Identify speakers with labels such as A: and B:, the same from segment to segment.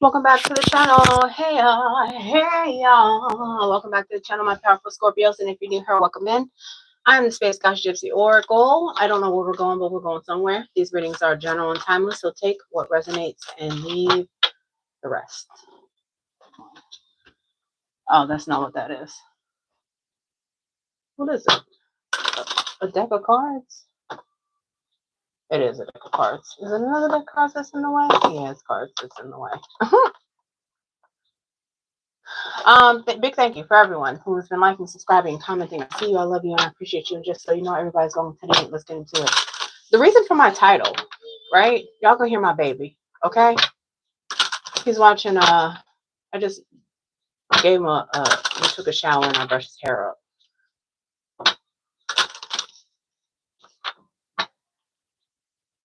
A: Welcome back to the channel. Hey y'all. Welcome back to the channel, my powerful Scorpios. And if you're new here, welcome in. I'm the Space Goddess Gypsy Oracle. I don't know where we're going, but we're going somewhere. These readings are general and timeless, so take what resonates and leave the rest. Oh, that's not what that is. What is it? A deck of cards? It is a deck of cards. Is it another deck of cards that's in the way? Yeah, it's cards that's in the way. Big thank you for everyone who has been liking, subscribing, commenting. I see you, I love you, and I appreciate you. And just so you know, everybody's going today. Let's get into it. The reason for my title, right? Y'all gonna hear my baby, okay? He's watching. I just gave him we took a shower and I brushed his hair up.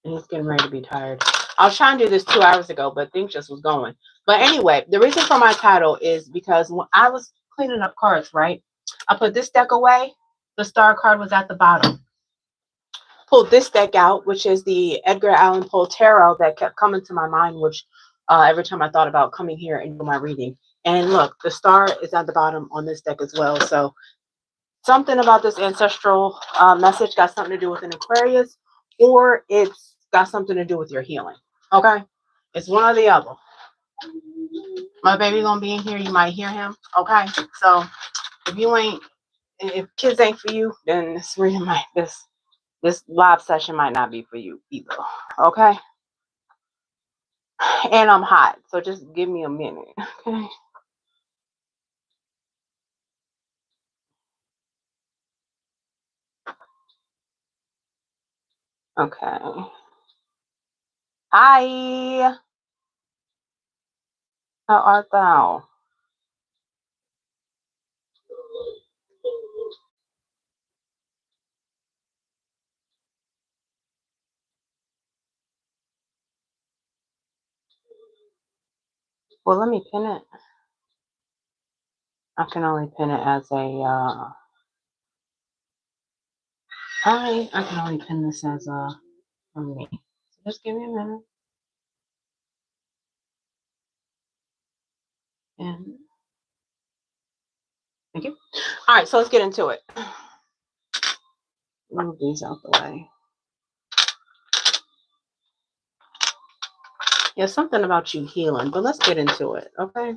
A: And he's getting ready to be tired. I was trying to do this 2 hours ago, but things just was going. But anyway, the reason for my title is because when I was cleaning up cards, right? I put this deck away. The star card was at the bottom. Pulled this deck out, which is the Edgar Allan Poe Tarot that kept coming to my mind, which every time I thought about coming here and do my reading. And look, the star is at the bottom on this deck as well. So something about this ancestral message got something to do with an Aquarius, or it's got something to do with your healing. Okay? It's one or the other. My baby gonna be in here. You might hear him. Okay? So if kids ain't for you, then this reading this live session might not be for you either. Okay? And I'm hot, so just give me a minute. Okay? Okay. Hi. How art thou? Well, let me pin it. I can only pin it as a I can only pin this as a for me. So just give me a minute. And thank you. All right, so let's get into it. Move these out the way. Yeah, something about you healing, but let's get into it, okay?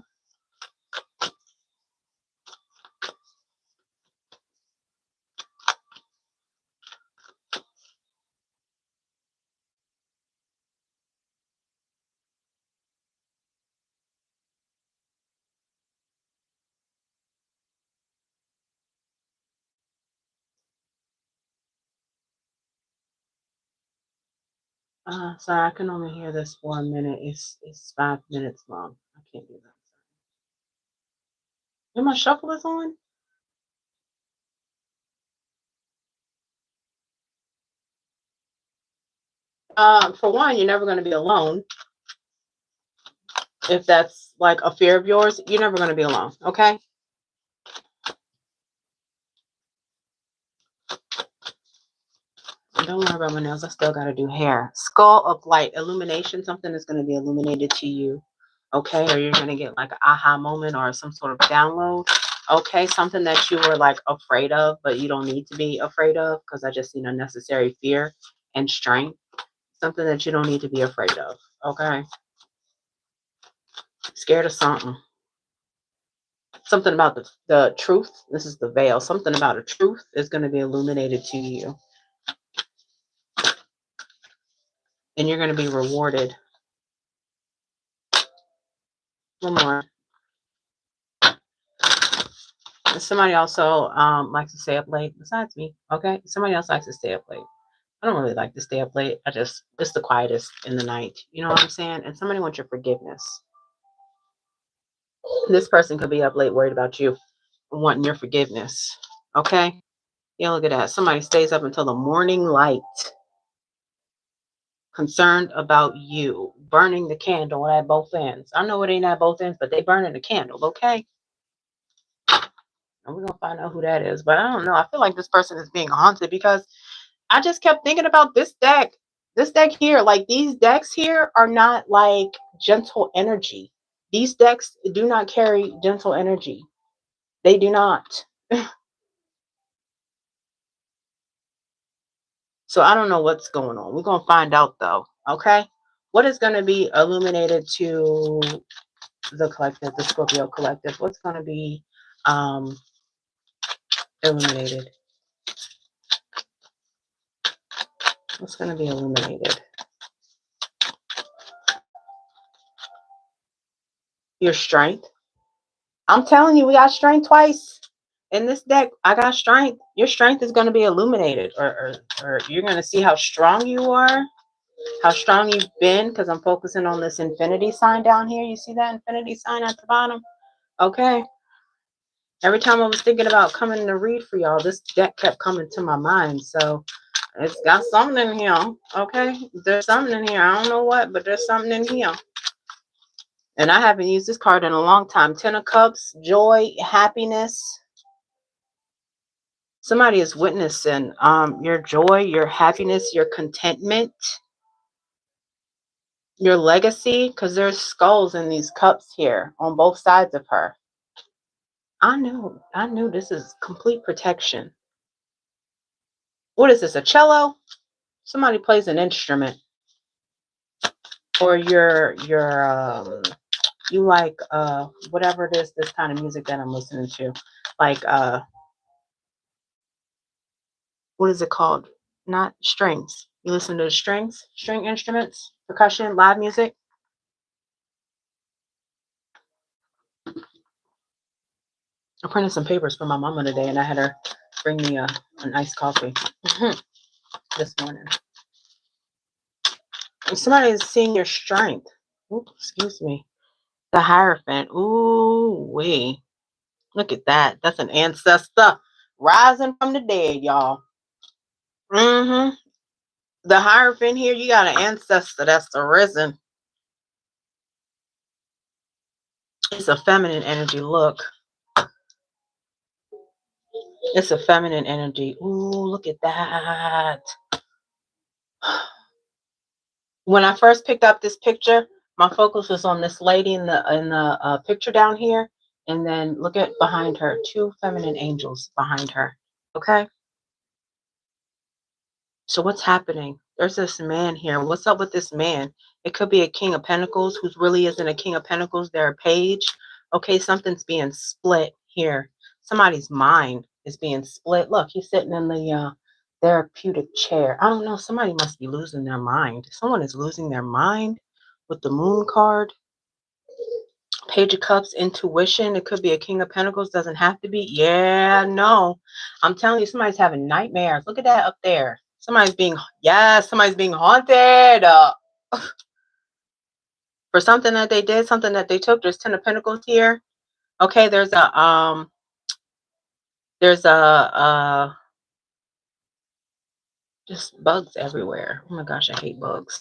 A: Sorry, I can only hear this for a minute. It's 5 minutes long. I can't do that. Did my shuffle is on? For one, you're never going to be alone. If that's like a fear of yours, you're never going to be alone, okay? Don't worry about my nails. I still got to do hair. Skull of light, illumination. Something is going to be illuminated to you, okay? Or you're going to get like an aha moment or some sort of download, okay? Something that you were like afraid of, but you don't need to be afraid of, because I just seen unnecessary fear and strength. Something that you don't need to be afraid of, okay? Scared of something. Something about the truth. This is the veil. Something about a truth is going to be illuminated to you. And you're going to be rewarded. One more. Somebody also likes to stay up late besides me, okay? Somebody else likes to stay up late. I don't really like to stay up late. It's the quietest in the night. You know what I'm saying? And somebody wants your forgiveness. This person could be up late worried about you, wanting your forgiveness. Okay? Yeah, look at that. Somebody stays up until the morning light, concerned about you, burning the candle at both ends. I know it ain't at both ends, but they burning the candle, okay? And we're gonna find out who that is. But I don't know. I feel like this person is being haunted because I just kept thinking about this deck. This deck here, like these decks here are not like gentle energy. These decks do not carry gentle energy. They do not. So I don't know what's going on. We're going to find out though. Okay. What is going to be illuminated to the collective, the Scorpio collective? What's going to be um, illuminated? What's going to be illuminated? Your strength. I'm telling you, we got strength twice. In this deck, I got strength. Your strength is going to be illuminated, or you're going to see how strong you are, how strong you've been, because I'm focusing on this infinity sign down here. You see that infinity sign at the bottom? Okay. Every time I was thinking about coming to read for y'all, this deck kept coming to my mind. So it's got something in here. Okay. There's something in here. I don't know what, but there's something in here. And I haven't used this card in a long time. Ten of Cups, joy, happiness. Somebody is witnessing your joy, your happiness, your contentment, your legacy, because there's skulls in these cups here on both sides of her. I knew this is complete protection. What is this, a cello? Somebody plays an instrument. Or you like whatever it is, this kind of music that I'm listening to. Like what is it called? Not strings. You listen to the strings, string instruments, percussion, live music. I printed some papers for my mama today, and I had her bring me a nice coffee this morning. And somebody is seeing your strength. Oops, excuse me. The Hierophant. Ooh, wee. Look at that. That's an ancestor rising from the dead, y'all. Mm-hmm. The Hierophant here, you got an ancestor that's arisen. It's a feminine energy. Look. It's a feminine energy. Ooh, look at that. When I first picked up this picture, my focus was on this lady in the picture down here. And then look at behind her, two feminine angels behind her. Okay? So what's happening? There's this man here. What's up with this man? It could be a King of Pentacles who really isn't a King of Pentacles. They're a page. Okay, something's being split here. Somebody's mind is being split. Look, he's sitting in the therapeutic chair. I don't know. Somebody must be losing their mind. Someone is losing their mind with the Moon card. Page of Cups, intuition. It could be a King of Pentacles. Doesn't have to be. Yeah, no. I'm telling you, somebody's having nightmares. Look at that up there. Somebody's being haunted for something that they did, something that they took. There's 10 of Pentacles here. Okay, there's a just bugs everywhere. Oh my gosh, I hate bugs.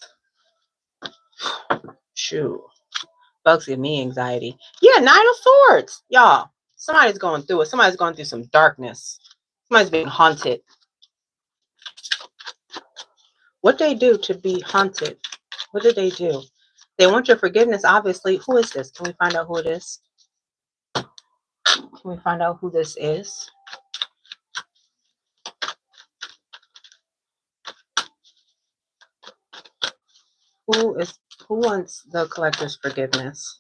A: Shoot. Bugs give me anxiety. Yeah, 9 of Swords. Y'all, somebody's going through it. Somebody's going through some darkness. Somebody's being haunted. What they do to be haunted? What did they do? They want your forgiveness, obviously. Who is this? Can we find out who it is? Can we find out who this is? Who wants the collector's forgiveness?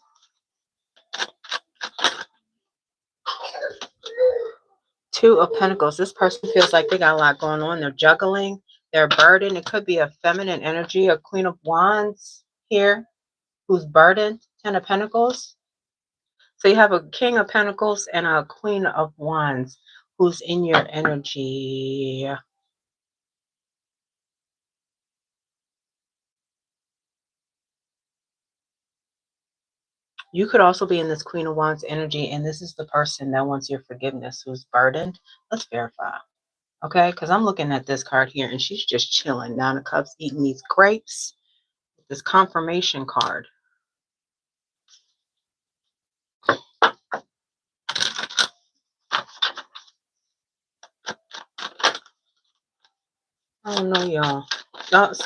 A: Two of Pentacles. This person feels like they got a lot going on. They're juggling. They're burdened. It could be a feminine energy, a Queen of Wands here who's burdened. 10 of Pentacles. So you have a King of Pentacles and a Queen of Wands who's in your energy. You could also be in this Queen of Wands energy, and this is the person that wants your forgiveness, who's burdened. Let's verify. Okay, because I'm looking at this card here, and she's just chilling. Nine of Cups, eating these grapes. This confirmation card. I don't know, y'all.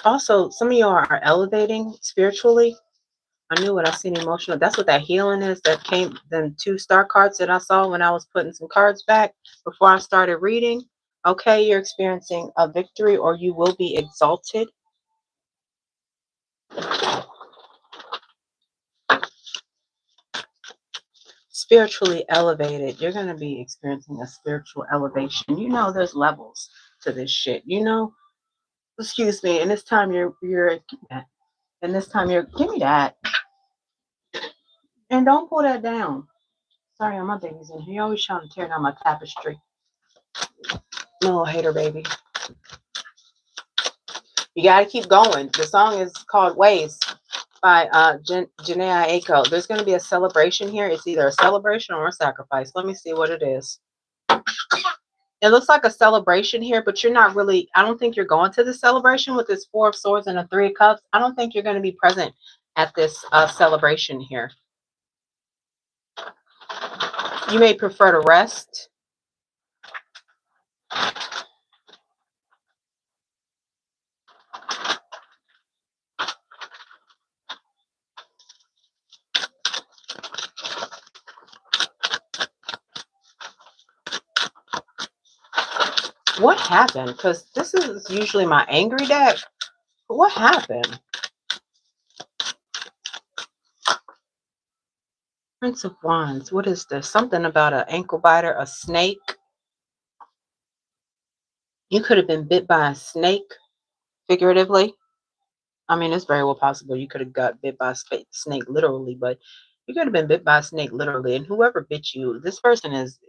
A: Also, some of y'all are elevating spiritually. I knew what I seen emotional. That's what that healing is. That came, them 2 star cards that I saw when I was putting some cards back before I started reading. Okay, you're experiencing a victory, or you will be exalted. Spiritually elevated. You're going to be experiencing a spiritual elevation. You know, there's levels to this shit. You know, excuse me. And this time you're, and this time you're, give me that. And don't pull that down. Sorry, my baby's in here. You're always trying to tear down my tapestry. No hater, baby. You got to keep going. The song is called Ways by Janae Aiko. There's going to be a celebration here. It's either a celebration or a sacrifice. Let me see what it is. It looks like a celebration here, but you're not really, I don't think you're going to the celebration with this 4 of Swords and a 3 of Cups. I don't think you're going to be present at this celebration here. You may prefer to rest. What happened? Because this is usually my angry deck. What happened? Prince of Wands. What is this? Something about an ankle biter, a snake. You could have been bit by a snake, figuratively. I mean, it's very well possible you could have got bit by a snake, literally, but you could have been bit by a snake, literally. And whoever bit you, this person is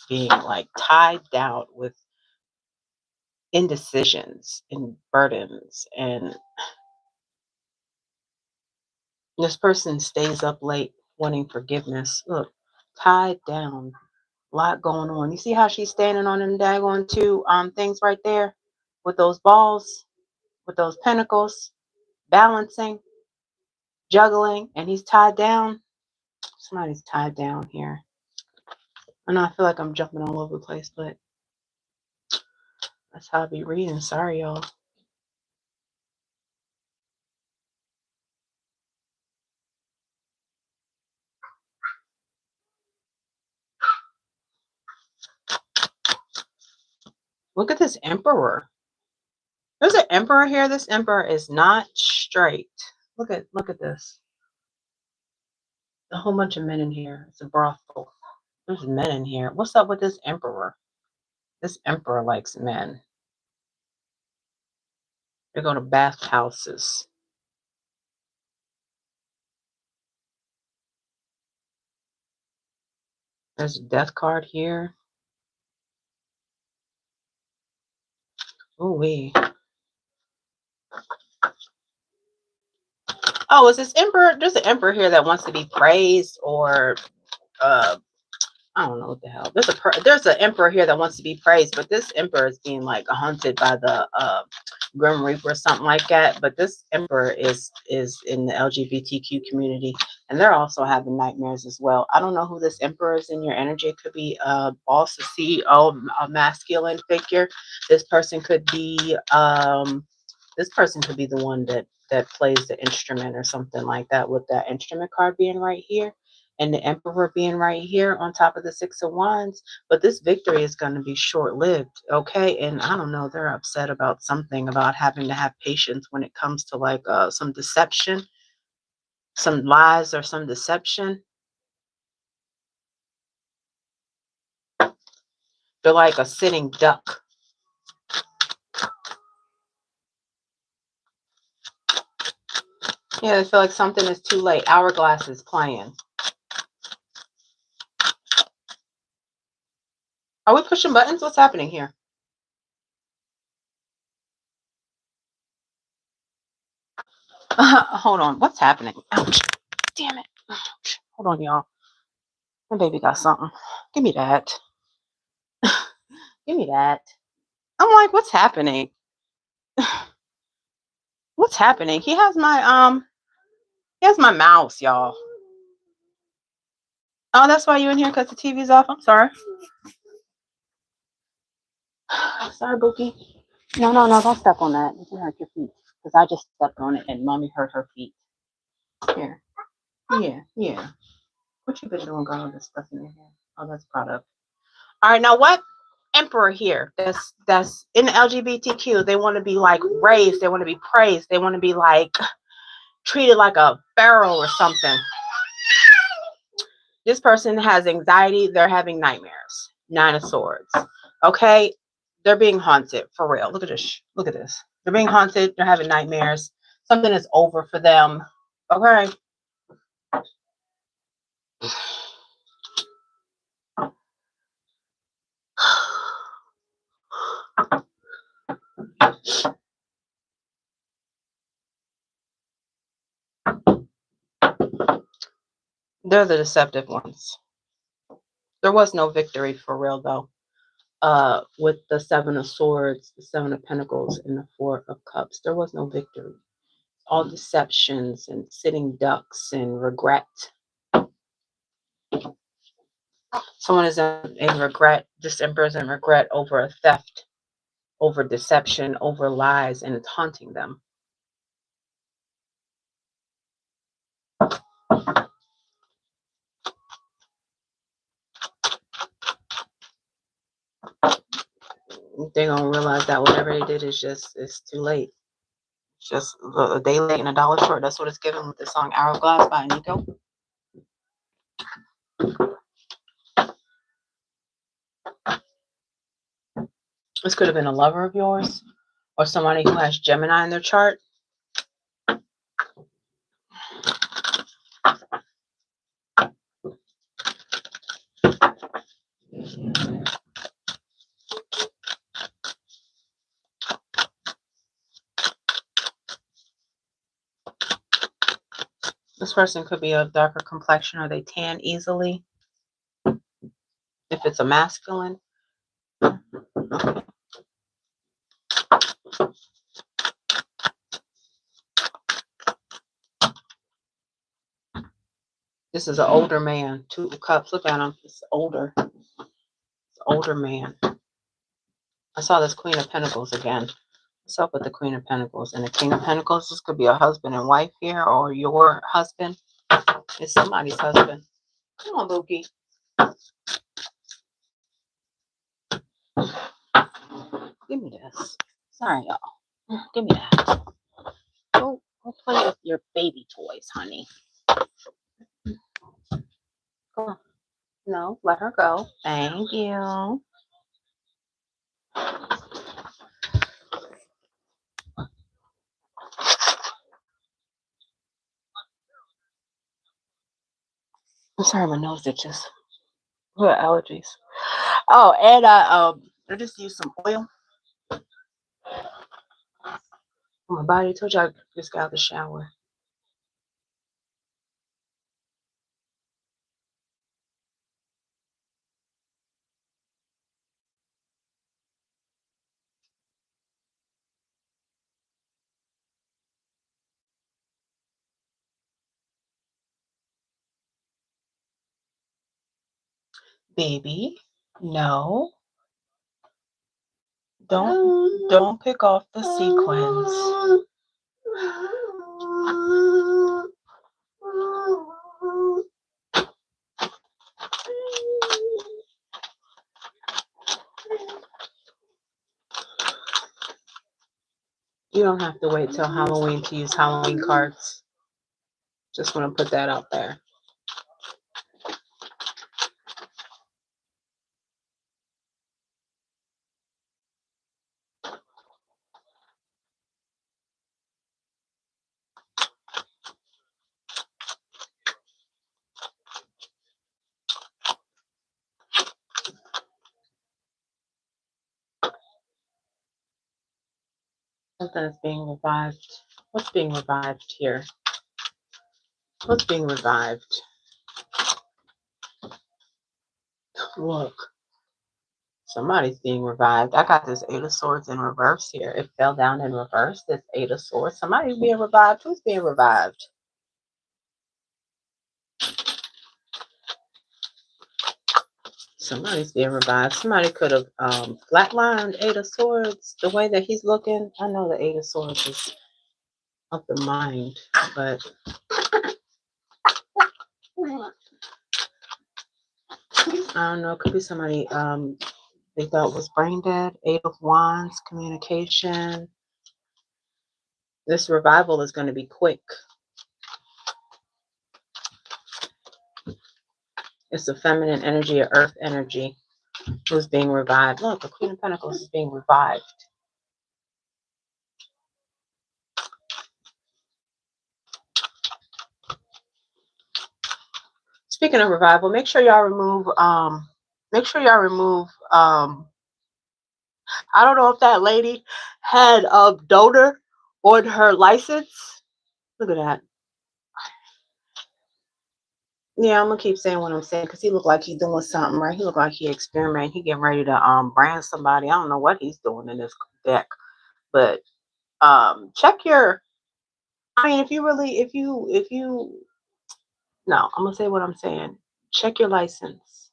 A: being like tied down with indecisions and burdens, and this person stays up late wanting forgiveness. Look, tied down, a lot going on. You see how she's standing on them daggone 2 things right there with those balls, with those pentacles, balancing, juggling, and he's tied down. Somebody's tied down here. I know I feel like I'm jumping all over the place, but that's how I be reading. Sorry, y'all. Look at this Emperor. There's an Emperor here. This Emperor is not straight. Look at this. A whole bunch of men in here. It's a brothel. There's men in here. What's up with this Emperor? This Emperor likes men. They go to bathhouses. There's a death card here. Ooh-wee. Oh, is this Emperor? There's an Emperor here that wants to be praised, or I don't know what the hell. There's an Emperor here that wants to be praised, but this Emperor is being like hunted by the Grim Reaper or something like that. But this Emperor is in the LGBTQ community, and they're also having nightmares as well. I don't know who this Emperor is in your energy. It could be a boss, a CEO, a masculine figure. This person could be the one that plays the instrument or something like that, with that instrument card being right here and the Emperor being right here on top of the 6 of Wands. But this victory is going to be short-lived, okay? And I don't know, they're upset about something, about having to have patience when it comes to like some deception, some lies or some deception. They're like a sitting duck. Yeah, they feel like something is too late. Hourglass is playing. Are we pushing buttons? What's happening here? Hold on. What's happening? Ouch. Damn it. Hold on, y'all. My baby got something. Give me that. Give me that. I'm like, what's happening? What's happening? He has my mouse, y'all. Oh, that's why you're in here, because the TV's off. I'm sorry. Sorry, Bookie. No, don't step on that. You hurt your feet. Because I just stepped on it and mommy hurt her feet. Here. Yeah. What you been doing, girl? This stuff in your hair. Oh, that's product. All right, now what emperor here that's in the LGBTQ, they want to be like raised, they want to be praised, they want to be like treated like a pharaoh or something. This person has anxiety, they're having nightmares. 9 of Swords. Okay, they're being haunted for real. Look at this. They're being haunted, they're having nightmares. Something is over for them. Okay. They're the deceptive ones. There was no victory for real though. With the 7 of Swords, the 7 of Pentacles, and the 4 of Cups, there was no victory. All deceptions and sitting ducks and regret. Someone is in regret. This emperor is in regret over a theft, over deception, over lies, and it's haunting them. They're gonna realize that whatever they did is too late. It's just a day late and a dollar short. That's what it's given with the song Hourglass by Nico. This could have been a lover of yours or somebody who has Gemini in their chart. This person could be of darker complexion or they tan easily. If it's a masculine. This is an older man. 2 of Cups. Look at him. It's older. It's an older man. I saw this Queen of Pentacles again. What's up with the Queen of Pentacles and the King of Pentacles? This could be a husband and wife here, or your husband. It's somebody's husband. Come on, Bookie. Give me this. Sorry, y'all. Give me that. Go play with your baby toys, honey. Come on. No, let her go. Thank you. I'm sorry, my nose itches. What allergies? Oh, and I just used some oil on my body. I told you I just got out of the shower. Baby, no. Don't pick off the sequins. You don't have to wait till Halloween to use Halloween cards. Just want to put that out there. Something is being revived. What's being revived here? What's being revived? Look. Somebody's being revived. I got this Eight of Swords in reverse here. It fell down in reverse. This Eight of Swords. Somebody's being revived. Who's being revived? Somebody's being revived. Somebody could have flatlined Eight of Swords the way that he's looking. I know the Eight of Swords is of the mind, but I don't know. It could be somebody they thought was brain dead. Eight of Wands, communication. This revival is going to be quick. It's a feminine energy, a earth energy who's being revived. Look, the Queen of Pentacles is being revived. Speaking of revival, make sure y'all remove I don't know if that lady had a donor on her license. Look at that. Yeah, I'm gonna keep saying what I'm saying because he looked like he's doing something, right? He looked like he experimenting. He getting ready to brand somebody. I don't know what he's doing in this deck, but check your. I mean, if you no, I'm gonna say what I'm saying. Check your license,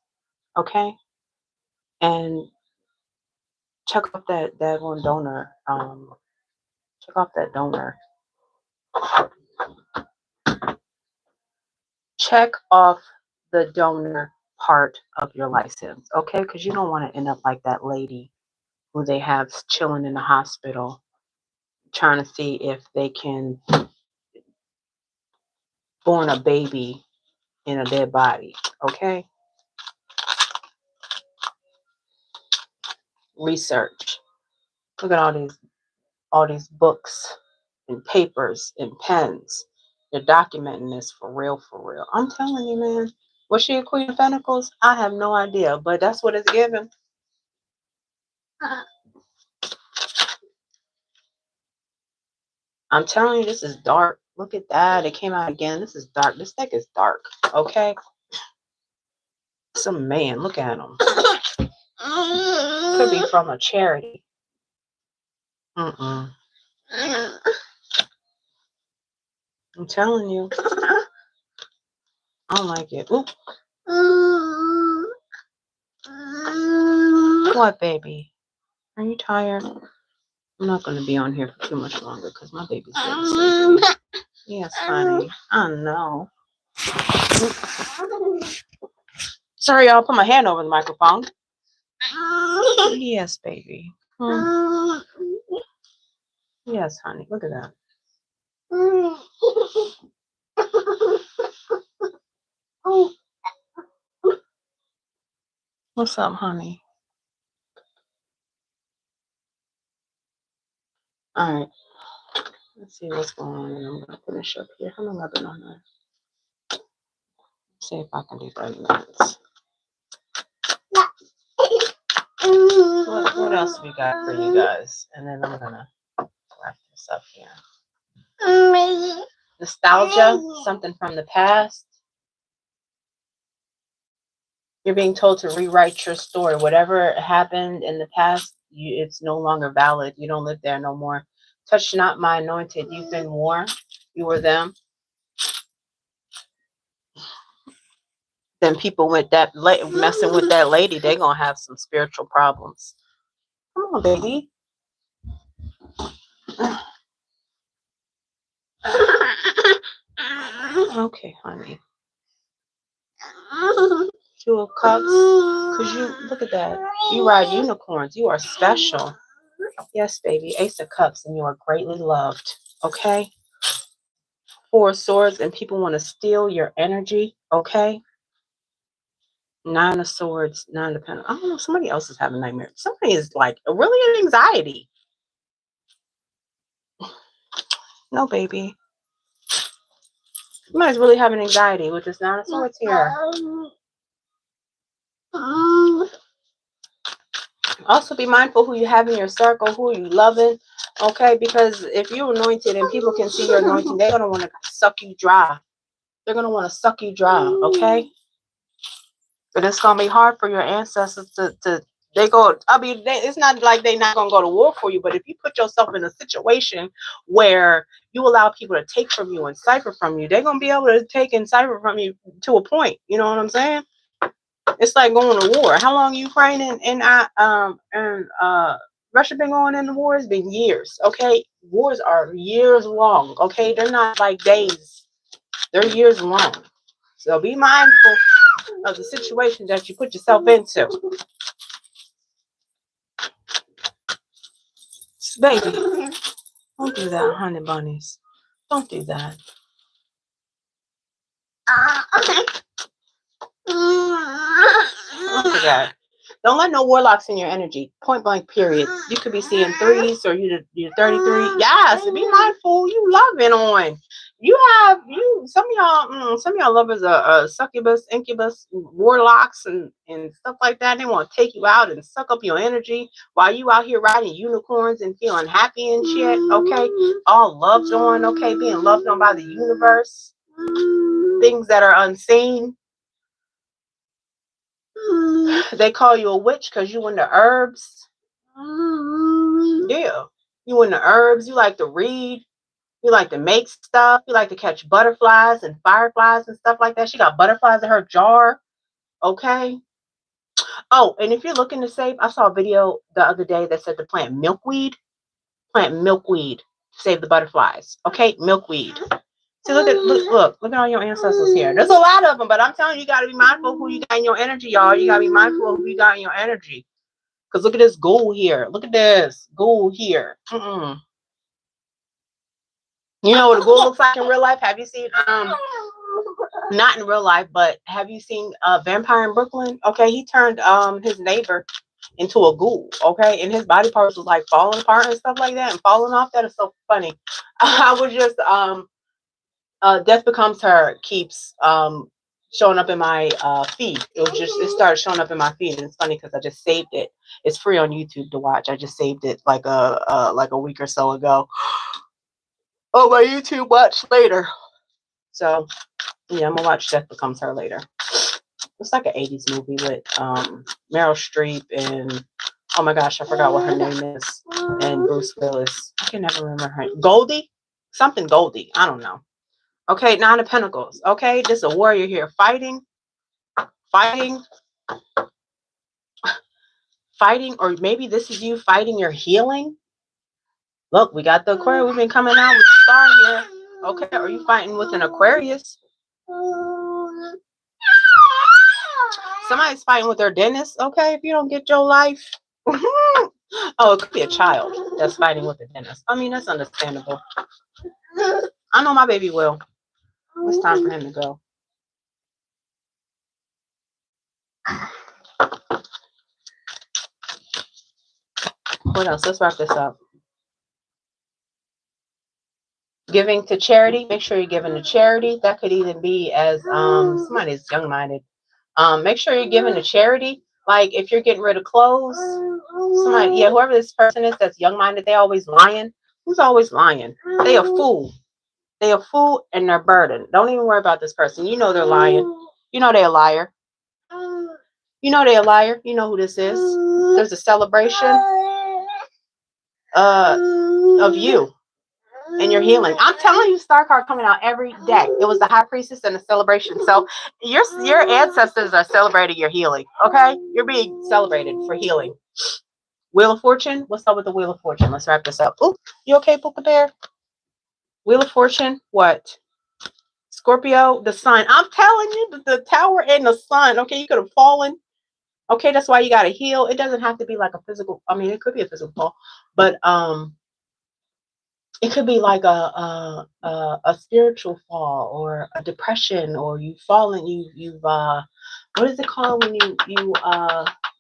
A: okay? And check off that one donor. Check off that donor. Check off the donor part of your license, okay? Because you don't want to end up like that lady who they have chilling in the hospital, trying to see if they can born a baby in a dead body, okay? Research. Look at all these books and papers and pens. They're documenting this for real, for real. I'm telling you, man. Was she a Queen of Pentacles? I have no idea, but that's what it's given. I'm telling you, this is dark. Look at that. It came out again. This is dark. This deck is dark, okay? Some man. Look at him. Could be from a charity. I'm telling you. I don't like it. Oop. What, baby? Are you tired? I'm not going to be on here for too much longer because my baby's getting sleepy. Yes, honey. I know. Sorry, y'all. Put my hand over the microphone. Yes, baby. Yes, honey. Look at that. What's up, honey? All right. Let's see what's going on. And I'm going to finish up here. How long have I been on that? See if I can do 30 minutes. What else we got for you guys? And then I'm going to wrap this up here. Nostalgia, something from the past. You're being told to rewrite your story. Whatever happened in the past, it's no longer valid. You don't live there no more. Touch not my anointed. You've been warned. You were them. Then people with that messing with that lady, they're going to have some spiritual problems. Come on, baby. Okay, honey. Two of Cups. Because you, look at that. You ride unicorns. You are special. Yes, baby. Ace of Cups, and you are greatly loved. Okay? Four of Swords, and people want to steal your energy. Okay? Nine of Swords, Nine of Pentacles. I don't know. Somebody else is having nightmares. Somebody is like really in anxiety. No, baby. Somebody's really having anxiety with this Nine of Swords here. Also, be mindful who you have in your circle, who you loving, okay? Because if you're anointed and people can see you're anointed, they're going to want to suck you dry. They're going to want to suck you dry, okay? But it's going to be hard for your ancestors to they go, I mean, it's not like they're not going to go to war for you, but if you put yourself in a situation where you allow people to take from you and cipher from you, they're going to be able to take and cipher from you to a point. You know what I'm saying? It's like going to war. How long Ukraine and Russia been going into war? It's been years. Okay, wars are years long. Okay, they're not like days. They're years long. So be mindful of the situation that you put yourself into. Baby, don't do that, honey bunnies. Don't do that. Don't do that. Don't let no warlocks in your energy. Point blank, period. You could be seeing threes, or you're 33. Yes, be mindful. You loving on. Some of y'all lovers are succubus, incubus, warlocks, and stuff like that. They want to take you out and suck up your energy while you out here riding unicorns and feeling happy and shit. Okay, all loved on. Okay, being loved on by the universe. Things that are unseen. They call you a witch because you in the herbs. Yeah, you in the herbs. You like to read. You like to make stuff. You like to catch butterflies and fireflies and stuff like that. She got butterflies in her jar. Okay. Oh, and if you're looking to save, I saw a video the other day that said to plant milkweed. Plant milkweed to save the butterflies. Okay, milkweed. See, look at all your ancestors here. There's a lot of them, but I'm telling you, you got to be mindful of who you got in your energy, y'all. You got to be mindful of who you got in your energy. Because look at this ghoul here. Look at this ghoul here. You know what a ghoul looks like in real life? Have you seen, not in real life, but have you seen Vampire in Brooklyn? Okay, he turned his neighbor into a ghoul, okay? And his body parts was like falling apart and stuff like that and falling off. That is so funny. I was just, Death Becomes Her keeps showing up in my feed. It started showing up in my feed, and it's funny because I just saved it. It's free on YouTube to watch. I just saved it like a week or so ago. Oh, my YouTube watch later. So yeah, I'm gonna watch Death Becomes Her later. It's like an 80s movie with Meryl Streep and, oh my gosh, I forgot what her name is, and Bruce Willis. I can never remember her name. Goldie? Something Goldie. I don't know. Okay, Nine of Pentacles. Okay, this is a warrior here. Fighting, or maybe this is you fighting your healing. Look, we got the Aquarius. We've been coming out with the star here. Okay, are you fighting with an Aquarius? Somebody's fighting with their dentist. Okay, if you don't get your life. Oh, it could be a child that's fighting with a dentist. I mean, that's understandable. I know my baby will. It's time for him to go. What else? Let's wrap this up. Giving to charity. Make sure you're giving to charity. That could even be as somebody's young-minded. Make sure you're giving to charity. Like if you're getting rid of clothes, whoever this person is that's young-minded, they always lying. Who's always lying? They a fool. They a fool and they're burdened. Don't even worry about this person. You know they're lying. You know they're a liar. You know they're a liar. You know who this is. There's a celebration of you and your healing. I'm telling you, star card coming out every day. It was the high priestess and the celebration. So your ancestors are celebrating your healing. Okay, you're being celebrated for healing. Wheel of Fortune. What's up with the Wheel of Fortune? Let's wrap this up. Oh, you okay, Puka Bear? Wheel of Fortune. What? Scorpio, the sun. I'm telling you, the tower and the sun. Okay, you could have fallen. Okay, that's why you got to heal. It doesn't have to be like a physical. I mean, it could be a physical fall, but it could be like a spiritual fall or a depression, or you've fallen. You've what is it called when you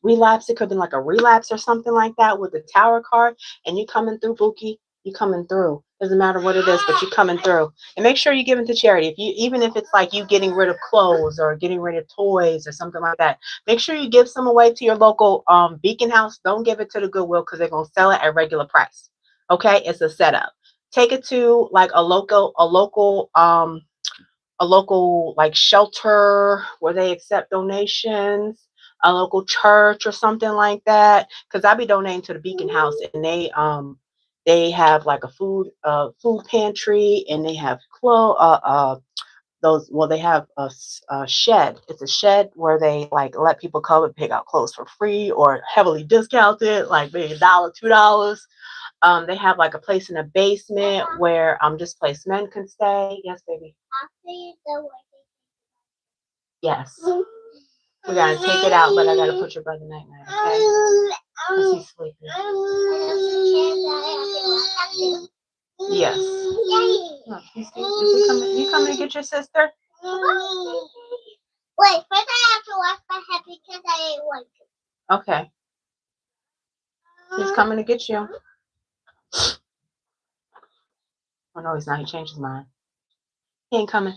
A: relapse? It could be like a relapse or something like that with the tower card, and you coming through, Buki. You coming through. Doesn't matter what it is, but you coming through. And make sure you give it to charity. Even if it's like you getting rid of clothes or getting rid of toys or something like that, make sure you give some away to your local beacon house. Don't give it to the Goodwill because they're gonna sell it at regular price. Okay, it's a setup. Take it to like a local a local like shelter where they accept donations, a local church or something like that. Because I be donating to the Beacon House, and they have like a food pantry, and they have those, well, they have a shed. It's a shed where they like let people come and pick out clothes for free or heavily discounted, like maybe $1, $2. They have like a place in the basement where displaced men can stay. Yes, baby. Yes. We gotta take it out, but I gotta put your brother night night, okay? Because he's sleeping. Yes. Look, is he coming? You coming to get your sister? Wait, first I have to wash my head because I ate one. Okay. He's coming to get you. Oh no, he's not. He changed his mind. He ain't coming.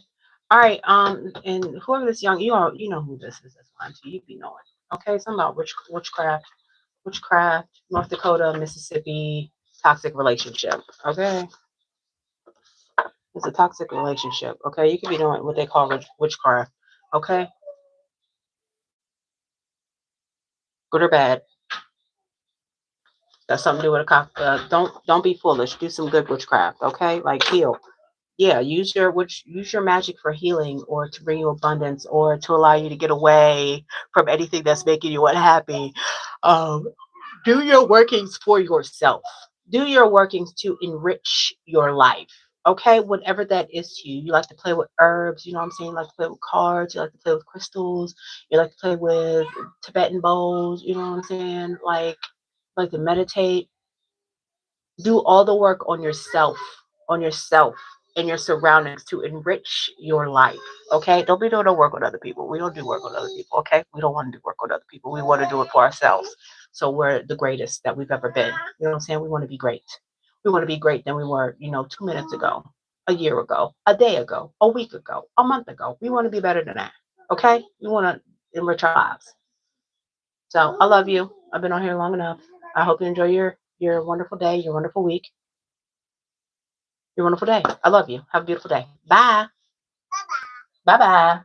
A: All right. And whoever this young, you know who this is. That's fine too. You be knowing. Okay. Something about witchcraft, North Dakota, Mississippi, toxic relationship. Okay. It's a toxic relationship. Okay. You could be doing what they call witchcraft. Okay. Good or bad. That's something to do with a cock. Don't be foolish. Do some good witchcraft. Okay. Like heal. Yeah, use your magic for healing, or to bring you abundance, or to allow you to get away from anything that's making you unhappy. Um, do your workings for yourself. Do your workings to enrich your life. Okay, whatever that is to you. You like to play with herbs, you know what I'm saying? You like to play with cards, you like to play with crystals, you like to play with Tibetan bowls, you know what I'm saying? Like to meditate. Do all the work on yourself and your surroundings to enrich your life. Okay, don't be doing no work on other people. We don't do work on other people. Okay, we don't want to do work on other people. We want to do it for ourselves. So we're the greatest that we've ever been. You know what I'm saying? We want to be great. We want to be great than we were, 2 minutes ago, a year ago, a day ago, a week ago, a month ago. We want to be better than that. Okay, we want to enrich our lives. So I love you. I've been on here long enough. I hope you enjoy your wonderful day, your wonderful week, your wonderful day. I love you. Have a beautiful day. Bye. Bye bye.